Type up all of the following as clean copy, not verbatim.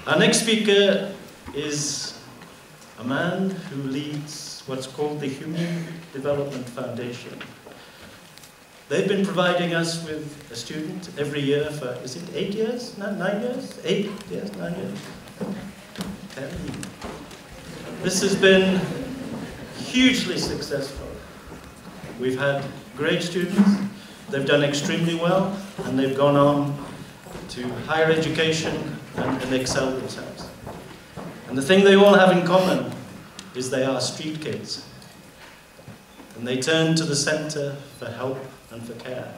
Our next speaker is a man who leads what's called the Human Development Foundation. They've been providing us with a student every year for, is it 8 years? 9 years? 8 years? 9 years? 10. This has been hugely successful. We've had great students. They've done extremely well, and they've gone on to higher education and excel themselves. And the thing they all have in common is they are street kids. And they turn to the center for help and for care,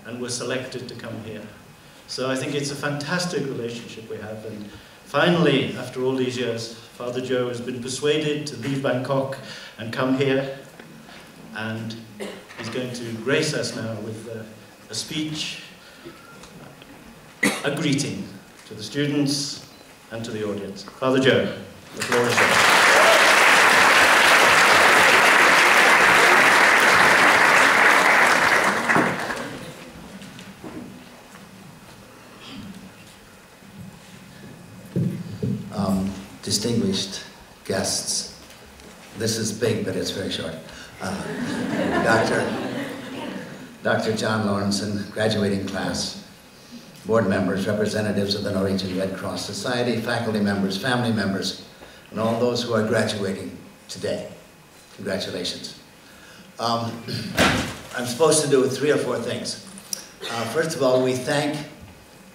and were selected to come here. So I think it's a fantastic relationship we have. And finally, after all these years, Father Joe has been persuaded to leave Bangkok and come here. And he's going to grace us now with a speech, a greeting to the students and to the audience. Father Joe, the floor is yours. Distinguished guests, this is big, but it's very short. Dr. John Lawrenson, graduating class, board members, representatives of the Norwegian Red Cross Society, faculty members, family members, and all those who are graduating today. Congratulations. I'm supposed to do 3 or 4 things. First of all, we thank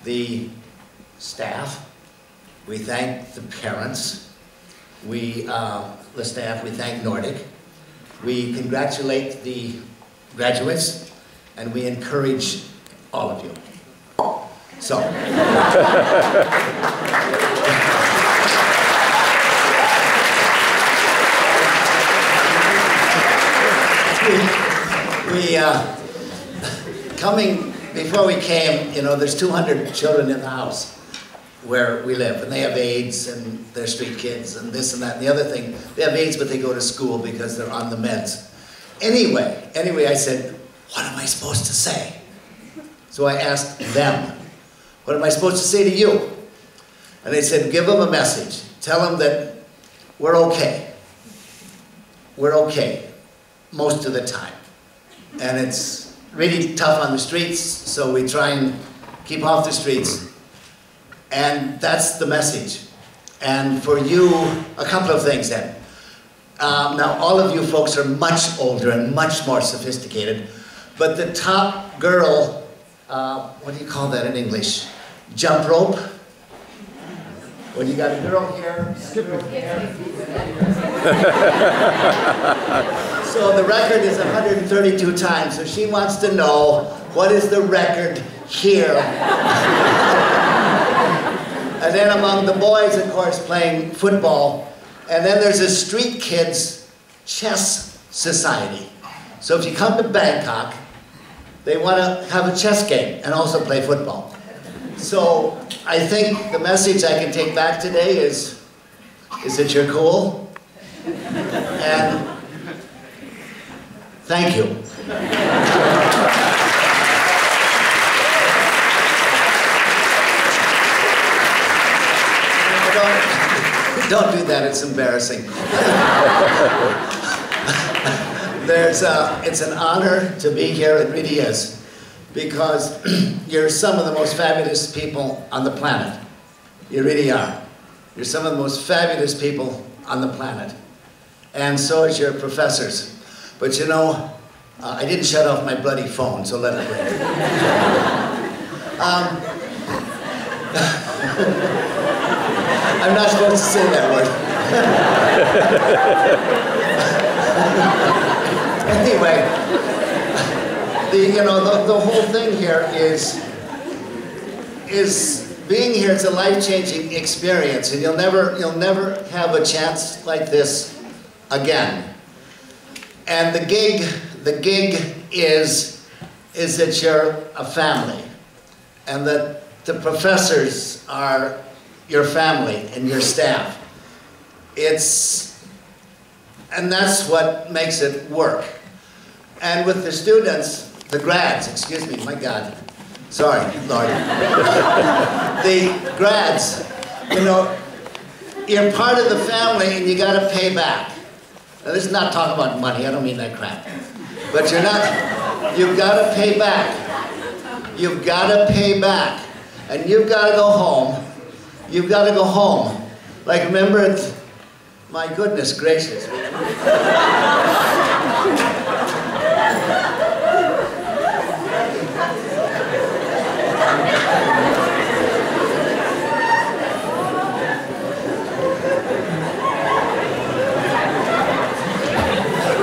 the staff. We thank the parents, the staff, we thank Nordic. We congratulate the graduates, and we encourage all of you. So, before we came, you know, there's 200 children in the house where we live, and they have AIDS, and they're street kids, and this and that, and the other thing. They have AIDS, but they go to school because they're on the meds. Anyway, I said, what am I supposed to say? So I asked them, what am I supposed to say to you? And they said, give them a message. Tell them that we're okay. We're okay, most of the time. And it's really tough on the streets, so we try and keep off the streets. And that's the message. And for you, a couple of things then. Now, all of you folks are much older and much more sophisticated, but the top girl, what do you call that in English? Jump rope? When you got a girl here, skip rope here. So the record is 132 times, so she wants to know, what is the record here? And then among the boys, of course, playing football. And then there's a street kids chess society. So if you come to Bangkok, they want to have a chess game and also play football. So I think the message I can take back today is that you're cool. And thank you. Don't do that, it's embarrassing. It's an honor to be here, it really is, because you're some of the most fabulous people on the planet. You really are. You're some of the most fabulous people on the planet. And so is your professors. But you know, I didn't shut off my bloody phone, so let it ring. I'm not supposed to say that word. Anyway, the whole thing here is being here. It's a life-changing experience, and you'll never have a chance like this again. And the gig is that you're a family, and that the professors are your family and your staff. And that's what makes it work. And with the students, the grads, excuse me, my God, sorry, Lord. The grads, You know, you're part of the family and you got to pay back. Now, this is not talking about money. I don't mean that crap. But you're not. You've got to pay back. You've got to pay back. And you've got to go home. You've got to go home. Like, remember it. My goodness gracious.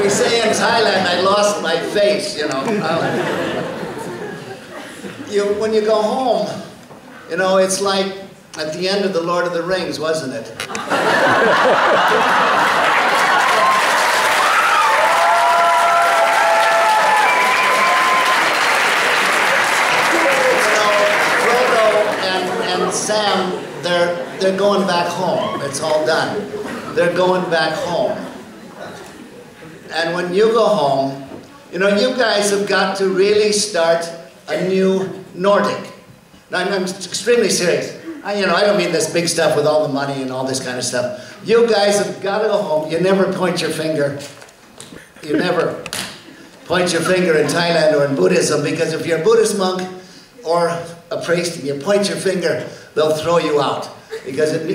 We say in Thailand, I lost my face, you know. When you go home, you know, it's like at the end of the Lord of the Rings, wasn't it? You know, Frodo and Sam, they're going back home. It's all done. They're going back home. And when you go home, you know, you guys have got to really start a new Nordic. Now, I'm extremely serious. I don't mean this big stuff with all the money and all this kind of stuff. You guys have got to go home. You never point your finger. You never point your finger in Thailand or in Buddhism, because if you're a Buddhist monk or a priest and you point your finger, they'll throw you out. Because it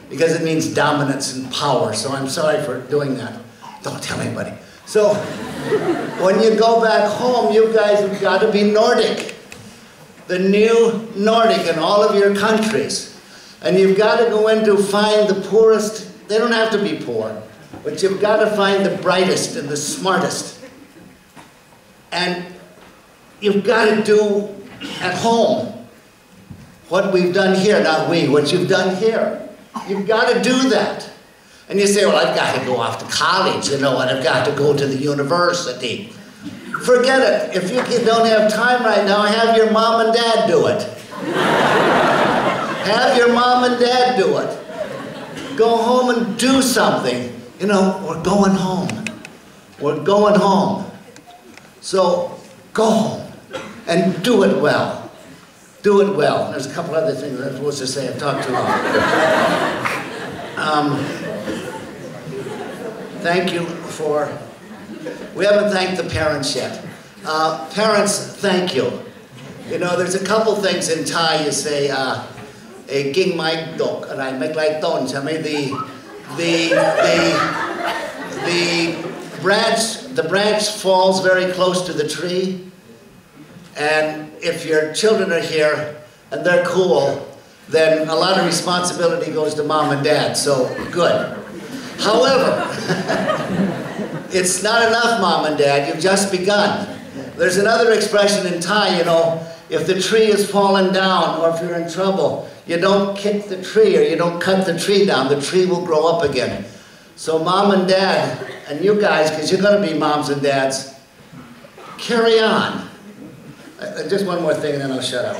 because it means dominance and power. So I'm sorry for doing that. Don't tell anybody. So, when you go back home, you guys have got to be Nordic. The new Nordic in all of your countries. And you've got to go in to find the poorest. They don't have to be poor, but you've got to find the brightest and the smartest. And you've got to do at home what we've done here, not we, what you've done here. You've got to do that. And you say, well, I've got to go off to college, you know, and I've got to go to the university. Forget it. If you don't have time right now, have your mom and dad do it. Have your mom and dad do it. Go home and do something. You know, we're going home. We're going home. So, go home and do it well. Do it well. There's a couple other things I was supposed to say. I've talked too long. Thank you for... We haven't thanked the parents yet. Parents, thank you. You know, there's a couple things in Thai you say, ging mai dok, arai mek lai ton, the branch falls very close to the tree, and if your children are here and they're cool, then a lot of responsibility goes to mom and dad, so good. However, it's not enough, mom and dad, you've just begun. There's another expression in Thai, you know, if the tree is fallen down or if you're in trouble, you don't kick the tree or you don't cut the tree down, the tree will grow up again. So mom and dad, and you guys, because you're going to be moms and dads, carry on. Just one more thing and then I'll shut up.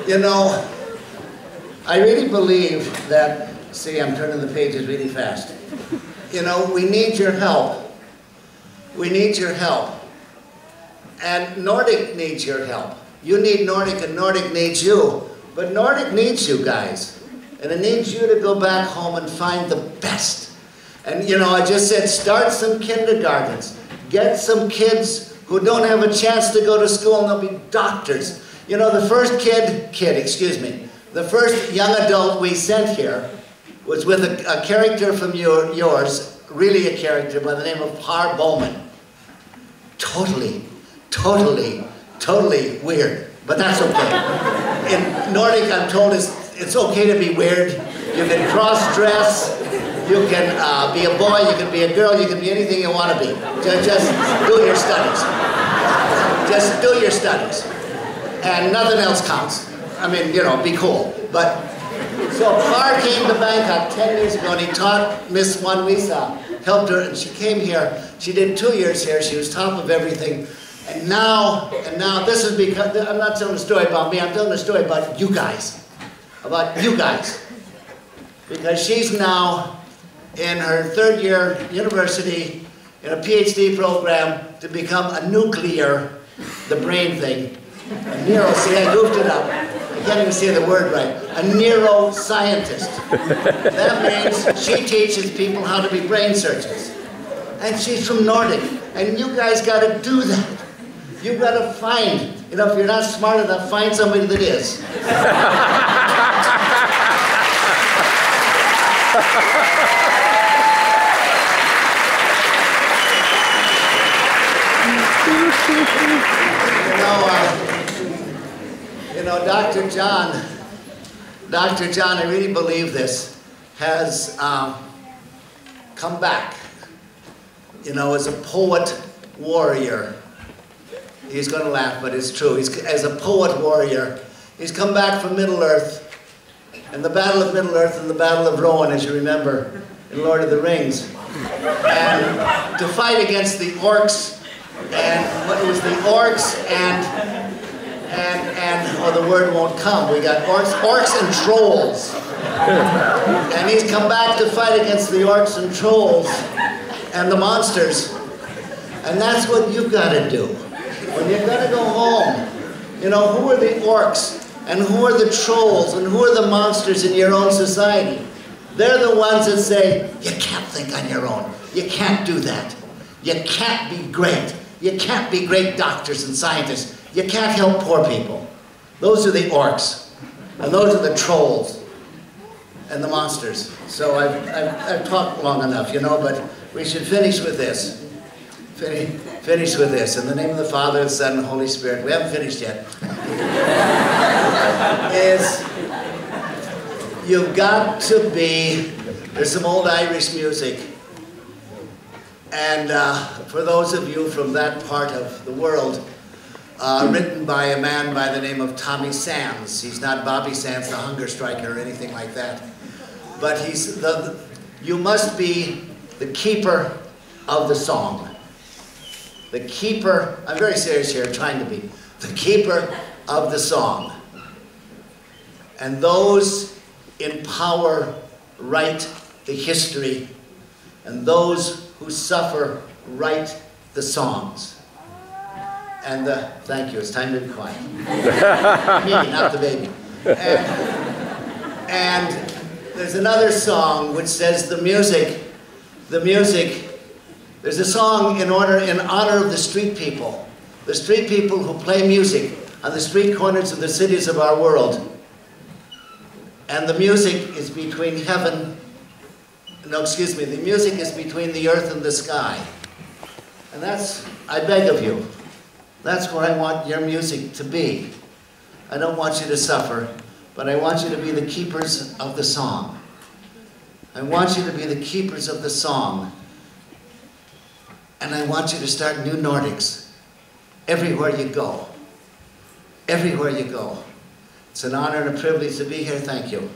You know, I really believe that, see, I'm turning the pages really fast. You know, we need your help. We need your help. And Nordic needs your help. You need Nordic and Nordic needs you. But Nordic needs you guys. And it needs you to go back home and find the best. And you know, I just said start some kindergartens. Get some kids who don't have a chance to go to school and they'll be doctors. You know, the first the first young adult we sent here was with a character from yours, really a character by the name of Har Bowman. Totally weird, but that's okay. In Nordic, I'm told it's okay to be weird. You can cross-dress, you can be a boy, you can be a girl, you can be anything you want to be. Just do your studies. Just do your studies. And nothing else counts. I mean, you know, be cool. But so Har came to Bangkok 10 years ago and he taught Miss Wanwisa, helped her, and she came here. She did 2 years here. She was top of everything. And now this is because, I'm not telling a story about me, I'm telling a story about you guys. About you guys. Because she's now in her 3rd year university in a PhD program to become a nuclear, the brain thing. Nero, see, I goofed it up. can't even say the word right. A neuroscientist. That means she teaches people how to be brain surgeons. And she's from Nordic. And you guys got to do that. You've got to find, you know, if you're not smart enough, find somebody that is. You know, Dr. John, I really believe this, has come back, you know, as a poet warrior. He's going to laugh, but it's true. As a poet warrior, he's come back from Middle-earth, and the Battle of Middle-earth and the Battle of Rohan, as you remember, in Lord of the Rings, and to fight against the orcs, and what was the orcs and oh, the word won't come. We got orcs and trolls, and he's come back to fight against the orcs and trolls and the monsters, and that's what you've got to do. When you're going to go home, you know, who are the orcs, and who are the trolls, and who are the monsters in your own society? They're the ones that say, you can't think on your own. You can't do that. You can't be great. You can't be great doctors and scientists. You can't help poor people. Those are the orcs, and those are the trolls, and the monsters. So I've talked long enough, you know, but we should finish with this. Finish with this. In the name of the Father, the Son, and the Holy Spirit. We haven't finished yet. You've got to be, there's some old Irish music. And for those of you from that part of the world, written by a man by the name of Tommy Sands. He's not Bobby Sands, the hunger striker, or anything like that. But you must be the keeper of the song. The keeper, I'm very serious here, trying to be, the keeper of the song. And those in power write the history, and those who suffer write the songs. And thank you, it's time to be quiet. Me, not the baby. And there's another song which says the music, there's a song in honor of the street people who play music on the street corners of the cities of our world. And the music is between the music is between the earth and the sky. And that's, I beg of you, that's where I want your music to be. I don't want you to suffer, but I want you to be the keepers of the song. I want you to be the keepers of the song. And I want you to start new Nordics everywhere you go. Everywhere you go. It's an honor and a privilege to be here. Thank you.